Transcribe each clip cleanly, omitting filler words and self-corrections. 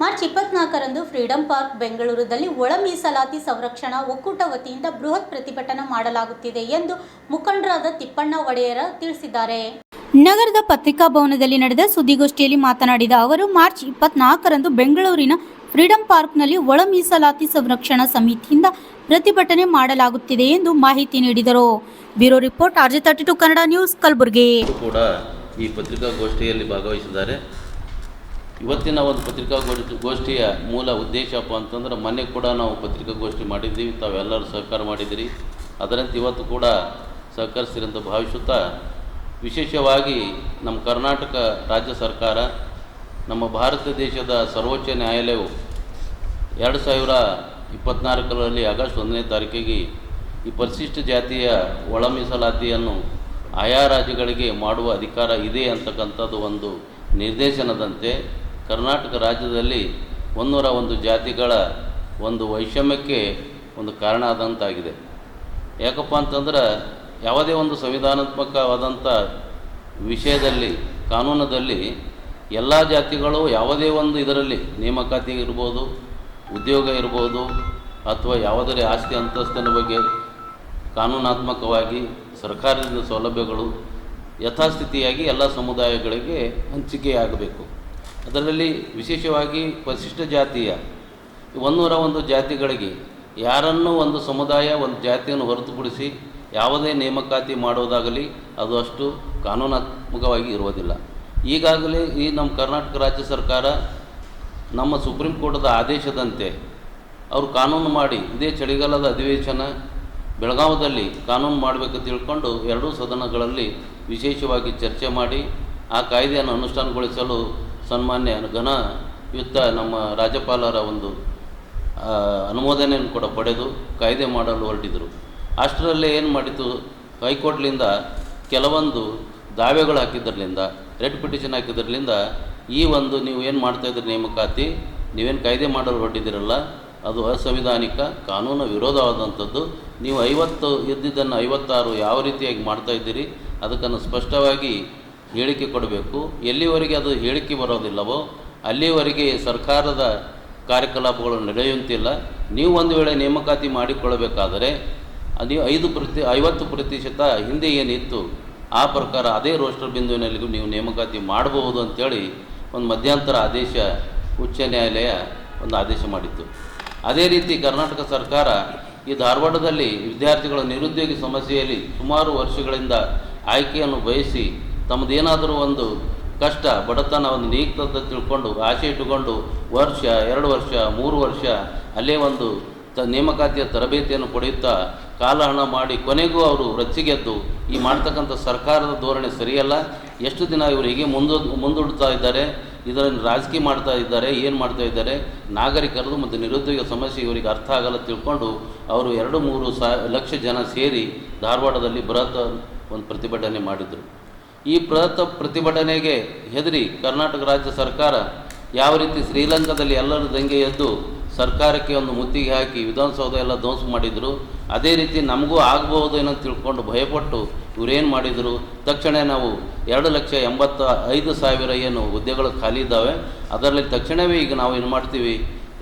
March 24ರಂದು freedom park ಬೆಂಗಳೂರಿನಲ್ಲಿ ಒಳ ಮೀಸಲಾತಿ ಸಂರಕ್ಷಣಾ ಒಕ್ಕೂಟ ವತಿಯಿಂದ ಬೃಹತ್ ಪ್ರತಿಭಟನೆ ಮಾಡಲಾಗುತ್ತಿದೆ ಎಂದು ಮುಖಂಡರಾದ ತಿಪ್ಪಣ್ಣ ಒಡೆಯರ ತಿಳಿಸಿದ್ದಾರೆ. ನಗರದ ಪತ್ರಿಕಾ ಭವನದಲ್ಲಿ ನಡೆದ ಸುದ್ದಿಗೋಷ್ಠಿಯಲ್ಲಿ ಮಾತನಾಡಿದ ಅವರು, ಮಾರ್ಚ್ 24ರಂದು ಬೆಂಗಳೂರಿನ ಫ್ರೀಡಂ ಪಾರ್ಕ್ನಲ್ಲಿ ಒಳ ಮೀಸಲಾತಿ ಸಂರಕ್ಷಣಾ ಸಮಿತಿಯಿಂದ ಪ್ರತಿಭಟನೆ ಮಾಡಲಾಗುತ್ತಿದೆ ಎಂದು ಮಾಹಿತಿ ನೀಡಿದರು. Bureau report, RJ32 Kannada news, Kalaburagi. ಕೂಡ ಈ ಪತ್ರಿಕಾಗೋಷ್ಠಿಯಲ್ಲಿ ಭಾಗವಹಿಸಿದ್ದಾರೆ. ಇವತ್ತಿನ ಒಂದು ಪತ್ರಿಕಾಗೋಷ್ಠಿಯ ಮೂಲ ಉದ್ದೇಶಪ್ಪ ಅಂತಂದ್ರೆ, ಮೊನ್ನೆ ಕೂಡ ನಾವು ಪತ್ರಿಕಾಗೋಷ್ಠಿ ಮಾಡಿದ್ದೀವಿ, ತಾವೆಲ್ಲರೂ ಸಹಕಾರ ಮಾಡಿದ್ದೀರಿ. ಅದರಂತೆ ಇವತ್ತು ಕೂಡ ಸಹಕರಿಸ್ತೀರಿ ಅಂತ ಭಾವಿಸುತ್ತಾ, ವಿಶೇಷವಾಗಿ ನಮ್ಮ ಕರ್ನಾಟಕ ರಾಜ್ಯ ಸರ್ಕಾರ, ನಮ್ಮ ಭಾರತ ದೇಶದ ಸರ್ವೋಚ್ಚ ನ್ಯಾಯಾಲಯವು 2024ರಲ್ಲಿ ಆಗಸ್ಟ್ 1ನೇ ತಾರೀಕಿಗೆ ಈ ಪರಿಶಿಷ್ಟ ಜಾತಿಯ ಒಳ ಮೀಸಲಾತಿಯನ್ನು ಆಯಾ ರಾಜ್ಯಗಳಿಗೆ ಮಾಡುವ ಅಧಿಕಾರ ಇದೆ ಅಂತಕ್ಕಂಥದ್ದು ಒಂದು ನಿರ್ದೇಶನದಂತೆ ಕರ್ನಾಟಕ ರಾಜ್ಯದಲ್ಲಿ 101 ಜಾತಿಗಳ ಒಂದು ವೈಷಮ್ಯಕ್ಕೆ ಒಂದು ಕಾರಣ ಆದಂತಾಗಿದೆ. ಯಾಕಪ್ಪ ಅಂತಂದ್ರೆ, ಯಾವುದೇ ಒಂದು ಸಂವಿಧಾನಾತ್ಮಕವಾದಂಥ ವಿಷಯದಲ್ಲಿ, ಕಾನೂನದಲ್ಲಿ ಎಲ್ಲ ಜಾತಿಗಳು ಯಾವುದೇ ಒಂದು ಇದರಲ್ಲಿ ನೇಮಕಾತಿ ಇರ್ಬೋದು, ಉದ್ಯೋಗ ಇರ್ಬೋದು, ಅಥವಾ ಯಾವುದೇ ಆಸ್ತಿ ಅಂತಸ್ತಿನ ಬಗ್ಗೆ ಕಾನೂನಾತ್ಮಕವಾಗಿ ಸರ್ಕಾರದಿಂದ ಸೌಲಭ್ಯಗಳು ಯಥಾಸ್ಥಿತಿಯಾಗಿ ಎಲ್ಲ ಸಮುದಾಯಗಳಿಗೆ ಹಂಚಿಕೆಯಾಗಬೇಕು. ಅದರಲ್ಲಿ ವಿಶೇಷವಾಗಿ ಪರಿಶಿಷ್ಟ ಜಾತಿಯ 101 ಜಾತಿಗಳಿಗೆ ಯಾರನ್ನೂ ಒಂದು ಸಮುದಾಯ, ಒಂದು ಜಾತಿಯನ್ನು ಹೊರತುಪಡಿಸಿ ಯಾವುದೇ ನೇಮಕಾತಿ ಮಾಡೋದಾಗಲಿ ಅದು ಅಷ್ಟು ಕಾನೂನಾತ್ಮಕವಾಗಿ ಇರುವುದಿಲ್ಲ. ಈಗಾಗಲೇ ಈ ನಮ್ಮ ಕರ್ನಾಟಕ ರಾಜ್ಯ ಸರ್ಕಾರ ನಮ್ಮ ಸುಪ್ರೀಂ ಕೋರ್ಟ್ದ ಆದೇಶದಂತೆ ಅವರು ಕಾನೂನು ಮಾಡಿ, ಇದೇ ಚಳಿಗಾಲದ ಅಧಿವೇಶನ ಬೆಳಗಾವದಲ್ಲಿ ಕಾನೂನು ಮಾಡಬೇಕು ತಿಳ್ಕೊಂಡು ಎರಡೂ ಸದನಗಳಲ್ಲಿ ವಿಶೇಷವಾಗಿ ಚರ್ಚೆ ಮಾಡಿ ಆ ಕಾಯ್ದೆಯನ್ನು ಅನುಷ್ಠಾನಗೊಳಿಸಲು ಸನ್ಮಾನ್ಯ ಘನಯುತ ನಮ್ಮ ರಾಜ್ಯಪಾಲರ ಒಂದು ಅನುಮೋದನೆಯನ್ನು ಕೂಡ ಪಡೆದು ಕಾಯ್ದೆ ಮಾಡಲು ಹೊರಟಿದ್ದರು. ಅಷ್ಟರಲ್ಲೇ ಏನು ಮಾಡಿತು, ಹೈಕೋರ್ಟ್ಲಿಂದ ಕೆಲವೊಂದು ದಾವೆಗಳು ಹಾಕಿದ್ರಲಿಂದ, ರೆಡ್ ಪಿಟಿಷನ್ ಹಾಕಿದ್ರಲಿಂದ ಈ ಒಂದು ನೀವು ಏನು ಮಾಡ್ತಾಯಿದ್ರಿ ನೇಮಕಾತಿ, ನೀವೇನು ಕಾಯ್ದೆ ಮಾಡಲು ಹೊರಟಿದ್ದೀರಲ್ಲ ಅದು ಅಸಂವಿಧಾನಿಕ, ಕಾನೂನು ವಿರೋಧವಾದಂಥದ್ದು. ನೀವು 50 ಇದ್ದಿದ್ದನ್ನು 56 ಯಾವ ರೀತಿಯಾಗಿ ಮಾಡ್ತಾಯಿದ್ದೀರಿ ಅದಕ್ಕನ್ನು ಸ್ಪಷ್ಟವಾಗಿ ಹೇಳಿಕೆ ಕೊಡಬೇಕು. ಎಲ್ಲಿವರೆಗೆ ಅದು ಹೇಳಿಕೆ ಬರೋದಿಲ್ಲವೋ ಅಲ್ಲಿವರೆಗೆ ಸರ್ಕಾರದ ಕಾರ್ಯಕಲಾಪಗಳು ನಡೆಯುವಂತಿಲ್ಲ. ನೀವು ಒಂದು ವೇಳೆ ನೇಮಕಾತಿ ಮಾಡಿಕೊಳ್ಳಬೇಕಾದರೆ ನೀವು 50% ಹಿಂದೆ ಏನಿತ್ತು ಆ ಪ್ರಕಾರ ಅದೇ ರೋಸ್ಟರ್ ಬಿಂದುವಿನಲ್ಲಿಗೂ ನೀವು ನೇಮಕಾತಿ ಮಾಡಬಹುದು ಅಂಥೇಳಿ ಒಂದು ಮಧ್ಯಂತರ ಆದೇಶ ಉಚ್ಚ ನ್ಯಾಯಾಲಯ ಒಂದು ಆದೇಶ ಮಾಡಿತ್ತು. ಅದೇ ರೀತಿ ಕರ್ನಾಟಕ ಸರ್ಕಾರ ಈ ಧಾರವಾಡದಲ್ಲಿ ವಿದ್ಯಾರ್ಥಿಗಳ ನಿರುದ್ಯೋಗಿ ಸಮಸ್ಯೆಯಲ್ಲಿ ಸುಮಾರು ವರ್ಷಗಳಿಂದ ಆಯ್ಕೆಯನ್ನು ಬಯಸಿ ತಮ್ಮದೇನಾದರೂ ಒಂದು ಕಷ್ಟ, ಬಡತನ ಒಂದು ನೀಗ್ತದ ತಿಳ್ಕೊಂಡು ಆಸೆ ಇಟ್ಟುಕೊಂಡು ವರ್ಷ, 2 ವರ್ಷ, 3 ವರ್ಷ ಅಲ್ಲೇ ಒಂದು ನೇಮಕಾತಿಯ ತರಬೇತಿಯನ್ನು ಪಡೆಯುತ್ತಾ ಕಾಲಹರಣ ಮಾಡಿ ಕೊನೆಗೂ ಅವರು ರಚ್ಚಿಗೆದ್ದು ಈ ಮಾಡ್ತಕ್ಕಂಥ ಸರ್ಕಾರದ ಧೋರಣೆ ಸರಿಯಲ್ಲ. ಎಷ್ಟು ದಿನ ಇವರು ಹೀಗೆ ಮುಂದೂಡ್ತಾ ಇದ್ದಾರೆ, ಇದರಲ್ಲಿ ರಾಜಕೀಯ ಮಾಡ್ತಾ ಇದ್ದಾರೆ, ಏನು ಮಾಡ್ತಾ ಇದ್ದಾರೆ, ನಾಗರಿಕರದು ಮತ್ತು ನಿರುದ್ಯೋಗ ಸಮಸ್ಯೆ ಇವರಿಗೆ ಅರ್ಥ ಆಗಲ್ಲ ತಿಳ್ಕೊಂಡು ಅವರು 2-3 ಲಕ್ಷ ಜನ ಸೇರಿ ಧಾರವಾಡದಲ್ಲಿ ಬೃಹತ್ ಒಂದು ಪ್ರತಿಭಟನೆ ಮಾಡಿದರು. ಈ ಬೃಹತ್ ಪ್ರತಿಭಟನೆಗೆ ಹೆದರಿ ಕರ್ನಾಟಕ ರಾಜ್ಯ ಸರ್ಕಾರ ಯಾವ ರೀತಿ ಶ್ರೀಲಂಕಾದಲ್ಲಿ ಎಲ್ಲರೂ ದಂಗೆ ಎದ್ದು ಸರ್ಕಾರಕ್ಕೆ ಒಂದು ಮುತ್ತಿಗೆ ಹಾಕಿ ವಿಧಾನಸೌಧ ಎಲ್ಲ ಧ್ವಂಸ ಮಾಡಿದರು, ಅದೇ ರೀತಿ ನಮಗೂ ಆಗಬಹುದು ಏನೋ ತಿಳ್ಕೊಂಡು ಭಯಪಟ್ಟು ಇವರೇನು ಮಾಡಿದರು, ತಕ್ಷಣ ನಾವು 2,85,000 ಏನು ಹುದ್ದೆಗಳು ಖಾಲಿ ಇದ್ದಾವೆ ಅದರಲ್ಲಿ ತಕ್ಷಣವೇ ಈಗ ನಾವು ಏನು ಮಾಡ್ತೀವಿ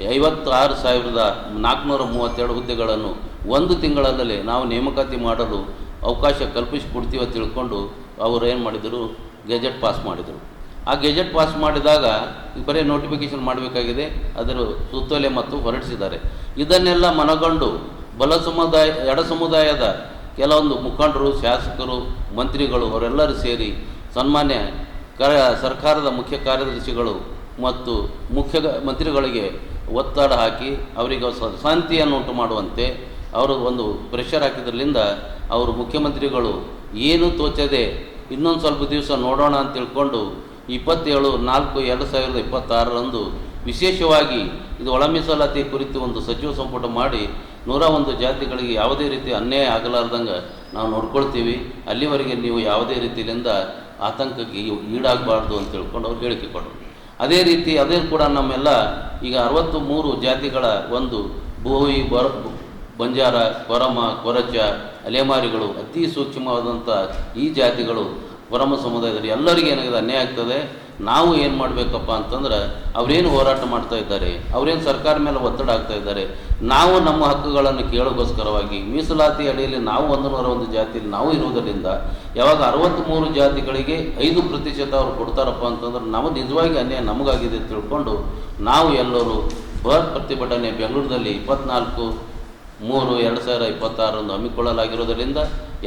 56,432 ಹುದ್ದೆಗಳನ್ನು 1 ತಿಂಗಳಲ್ಲೇ ನಾವು ನೇಮಕಾತಿ ಮಾಡಲು ಅವಕಾಶ ಕಲ್ಪಿಸಿಕೊಡ್ತೀವಿ ಅಂತ ತಿಳ್ಕೊಂಡು ಅವರು ಏನು ಮಾಡಿದರು, ಗೆಜೆಟ್ ಪಾಸ್ ಮಾಡಿದರು. ಆ ಗೆಜೆಟ್ ಪಾಸ್ ಮಾಡಿದಾಗ ಬರೀ ನೋಟಿಫಿಕೇಷನ್ ಮಾಡಬೇಕಾಗಿದೆ, ಅದರ ಸುತ್ತೋಲೆ ಮತ್ತು ಹೊರಡಿಸಿದ್ದಾರೆ. ಇದನ್ನೆಲ್ಲ ಮನಗಂಡು ಎಡ ಸಮುದಾಯದ ಕೆಲವೊಂದು ಮುಖಂಡರು, ಶಾಸಕರು, ಮಂತ್ರಿಗಳು ಅವರೆಲ್ಲರೂ ಸೇರಿ ಸನ್ಮಾನ್ಯ ಸರ್ಕಾರದ ಮುಖ್ಯ ಕಾರ್ಯದರ್ಶಿಗಳು ಮತ್ತು ಮಂತ್ರಿಗಳಿಗೆ ಒತ್ತಡ ಹಾಕಿ ಅವರಿಗೆ ಶಾಂತಿಯನ್ನು ಉಂಟು ಮಾಡುವಂತೆ ಅವರು ಒಂದು ಪ್ರೆಷರ್ ಹಾಕಿದ್ರಲಿಂದ ಅವರು ಮುಖ್ಯಮಂತ್ರಿಗಳು ಏನು ತೋಚದೆ ಇನ್ನೊಂದು ಸ್ವಲ್ಪ ದಿವಸ ನೋಡೋಣ ಅಂತ ತಿಳ್ಕೊಂಡು 27/4/2026ರಂದು ವಿಶೇಷವಾಗಿ ಇದು ಒಳ ಮೀಸಲಾತಿ ಕುರಿತು ಒಂದು ಸಚಿವ ಸಂಪುಟ ಮಾಡಿ 101 ಜಾತಿಗಳಿಗೆ ಯಾವುದೇ ರೀತಿ ಅನ್ಯಾಯ ಆಗಲಾರ್ದಂಗೆ ನಾವು ನೋಡ್ಕೊಳ್ತೀವಿ, ಅಲ್ಲಿವರೆಗೆ ನೀವು ಯಾವುದೇ ರೀತಿಯಿಂದ ಆತಂಕಕ್ಕೆ ಈಡಾಗಬಾರ್ದು ಅಂತ ತಿಳ್ಕೊಂಡು ಅವ್ರು ಹೇಳಿಕೆ ಕೊಟ್ಟರು. ಅದೇ ರೀತಿ ಅದೇ ಕೂಡ ನಮ್ಮೆಲ್ಲ ಈಗ 63 ಜಾತಿಗಳ ಒಂದು ಬೋವಿ, ಬಂಜಾರ, ಕೊರಮ, ಕೊರಚ, ಅಲೆಮಾರಿಗಳು ಅತಿ ಸೂಕ್ಷ್ಮವಾದಂಥ ಈ ಜಾತಿಗಳು ಕೊರಮ ಸಮುದಾಯದಲ್ಲಿ ಎಲ್ಲರಿಗೂ ಏನಾಗಿದೆ ಅನ್ಯಾಯ ಆಗ್ತದೆ. ನಾವು ಏನು ಮಾಡಬೇಕಪ್ಪ ಅಂತಂದ್ರೆ ಅವರೇನು ಹೋರಾಟ ಮಾಡ್ತಾ ಇದ್ದಾರೆ, ಅವರೇನು ಸರ್ಕಾರ ಮೇಲೆ ಒತ್ತಡ ಆಗ್ತಾ ಇದ್ದಾರೆ, ನಾವು ನಮ್ಮ ಹಕ್ಕುಗಳನ್ನು ಕೇಳೋಗೋಸ್ಕರವಾಗಿ ಮೀಸಲಾತಿ ಅಡಿಯಲ್ಲಿ ನಾವು 101 ಜಾತಿಯಲ್ಲಿ ನಾವು ಇರುವುದರಿಂದ ಯಾವಾಗ 63 ಜಾತಿಗಳಿಗೆ 5% ಅವರು ಕೊಡ್ತಾರಪ್ಪ ಅಂತಂದ್ರೆ ನಾವು ನಿಜವಾಗಿ ಅನ್ಯಾಯ ನಮಗಾಗಿದೆ ಅಂತ ತಿಳ್ಕೊಂಡು ನಾವು ಎಲ್ಲರೂ ಬೃಹತ್ ಪ್ರತಿಭಟನೆ ಬೆಂಗಳೂರಿನಲ್ಲಿ 24/3/2026 ಹಮ್ಮಿಕೊಳ್ಳಲಾಗಿರೋದರಿಂದ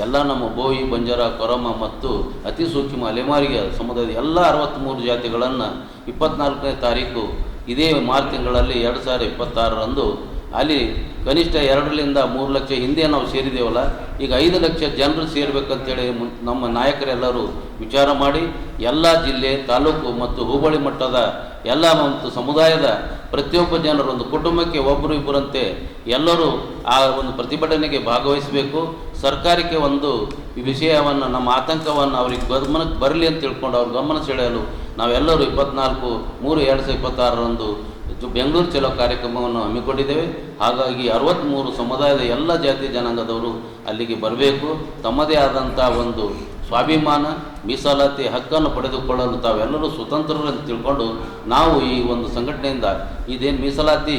ಎಲ್ಲ ನಮ್ಮ ಬೋಯಿ, ಬಂಜಾರ, ಕೊರಮ ಮತ್ತು ಅತಿ ಸೂಕ್ಷ್ಮ ಅಲೆಮಾರಿಗೆ ಸಮುದಾಯದ ಎಲ್ಲ 63 ಜಾತಿಗಳನ್ನು 24ನೇ ತಾರೀಕು ಇದೇ ಮಾರ್ಚ್ ತಿಂಗಳಲ್ಲಿ 2026 ಅಲ್ಲಿ ಕನಿಷ್ಠ 2-3 ಲಕ್ಷ ಹಿಂದೆ ನಾವು ಸೇರಿದ್ದೇವಲ್ಲ, ಈಗ 5 ಲಕ್ಷ ಜನರು ಸೇರಬೇಕಂತೇಳಿ ನಮ್ಮ ನಾಯಕರೆಲ್ಲರೂ ವಿಚಾರ ಮಾಡಿ ಎಲ್ಲ ಜಿಲ್ಲೆ, ತಾಲೂಕು ಮತ್ತು ಹೋಬಳಿ ಮಟ್ಟದ ಎಲ್ಲ ಮತ್ತು ಸಮುದಾಯದ ಪ್ರತಿಯೊಬ್ಬ ಜನರು ಒಂದು ಕುಟುಂಬಕ್ಕೆ ಒಬ್ಬರು ಇಬ್ಬರಂತೆ ಎಲ್ಲರೂ ಆ ಒಂದು ಪ್ರತಿಭಟನೆಗೆ ಭಾಗವಹಿಸಬೇಕು. ಸರ್ಕಾರಕ್ಕೆ ಒಂದು ಈ ವಿಷಯವನ್ನು, ನಮ್ಮ ಆತಂಕವನ್ನು ಅವ್ರಿಗೆ ಗಮನಕ್ಕೆ ಬರಲಿ ಅಂತ ತಿಳ್ಕೊಂಡು ಅವ್ರ ಗಮನ ಸೆಳೆಯಲು ನಾವೆಲ್ಲರೂ 24/3/2026 ಬೆಂಗಳೂರು ಚಲೋ ಕಾರ್ಯಕ್ರಮವನ್ನು ಹಮ್ಮಿಕೊಂಡಿದ್ದೇವೆ. ಹಾಗಾಗಿ 63 ಸಮುದಾಯದ ಎಲ್ಲ ಜಾತಿ ಜನಾಂಗದವರು ಅಲ್ಲಿಗೆ ಬರಬೇಕು. ತಮ್ಮದೇ ಆದಂಥ ಒಂದು ಸ್ವಾಭಿಮಾನ, ಮೀಸಲಾತಿ ಹಕ್ಕನ್ನು ಪಡೆದುಕೊಳ್ಳಲು ತಾವೆಲ್ಲರೂ ಸ್ವತಂತ್ರರು ಅಂತ ತಿಳ್ಕೊಂಡು ನಾವು ಈ ಒಂದು ಸಂಘಟನೆಯಿಂದ ಇದೇನು ಮೀಸಲಾತಿ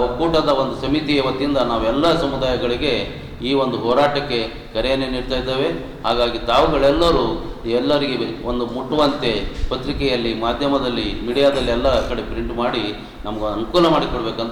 ಒಕ್ಕೂಟದ ಒಂದು ಸಮಿತಿಯ ವತಿಯಿಂದ ನಾವೆಲ್ಲ ಸಮುದಾಯಗಳಿಗೆ ಈ ಒಂದು ಹೋರಾಟಕ್ಕೆ ಕರೆಯನ್ನು ನೀಡ್ತಾ ಇದ್ದೇವೆ. ಹಾಗಾಗಿ ತಾವುಗಳೆಲ್ಲರೂ ಎಲ್ಲರಿಗೆ ಒಂದು ಮುಟ್ಟುವಂತೆ ಪತ್ರಿಕೆಯಲ್ಲಿ, ಮಾಧ್ಯಮದಲ್ಲಿ, ಮೀಡಿಯಾದಲ್ಲಿ ಎಲ್ಲ ಕಡೆ ಪ್ರಿಂಟ್ ಮಾಡಿ ನಮ್ಗೆ ಅನುಕೂಲ ಮಾಡಿಕೊಡ್ಬೇಕಂತ